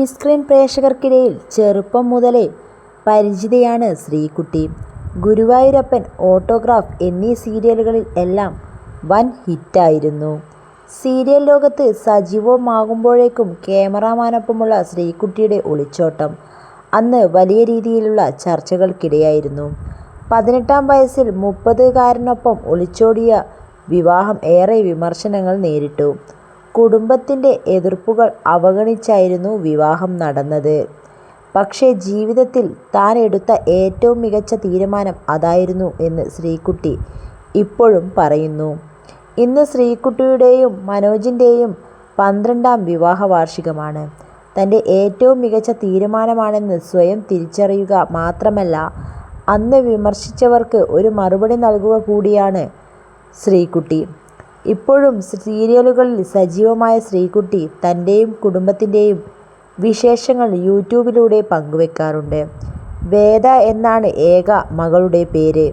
Screen പ്രേക്ഷകർക്കിടയിൽ ചെറുപ്പം മുതലേ പരിചിതയാണ് Sreekutty. Guruvayurappan, autograph എന്നീ സീരിയലുകളിൽ എല്ലാം വൻ ഹിറ്റായിരുന്നു. സീരിയൽ ലോകത്ത് സജീവമാകുമ്പോഴേക്കും ക്യാമറാമാനൊപ്പമുള്ള ശ്രീകുട്ടിയുടെ ഒളിച്ചോട്ടം അന്ന് വലിയ രീതിയിലുള്ള ചർച്ചകൾക്കിടയായിരുന്നു. 18-ാം വയസ്സിൽ 30-കാരനൊപ്പം ഒളിച്ചോടിയ വിവാഹം ഏറെ വിമർശനങ്ങൾ നേരിട്ടു. കുടുംബത്തിൻ്റെ എതിർപ്പുകൾ അവഗണിച്ചായിരുന്നു വിവാഹം നടന്നത്. പക്ഷേ ജീവിതത്തിൽ താൻ എടുത്ത ഏറ്റവും മികച്ച തീരുമാനം അതായിരുന്നു എന്ന് ശ്രീകുട്ടി ഇപ്പോഴും പറയുന്നു. ഇന്ന് ശ്രീകുട്ടിയുടെയും മനോജിൻ്റെയും 12-ാം വിവാഹ വാർഷികമാണ്. തൻ്റെ ഏറ്റവും മികച്ച തീരുമാനമാണെന്ന് സ്വയം തിരിച്ചറിയുക മാത്രമല്ല, അന്ന് വിമർശിച്ചവർക്ക് ഒരു മറുപടി നൽകുക കൂടിയാണ് ശ്രീകുട്ടി. ഇപ്പോഴും സീരിയലുകളിൽ സജീവമായ ശ്രീകുട്ടി തൻ്റെയും കുടുംബത്തിൻ്റെയും വിശേഷങ്ങൾ യൂട്യൂബിലൂടെ പങ്കുവെക്കാറുണ്ട്. വേദ എന്നാണ് ഏക മകളുടെ പേര്.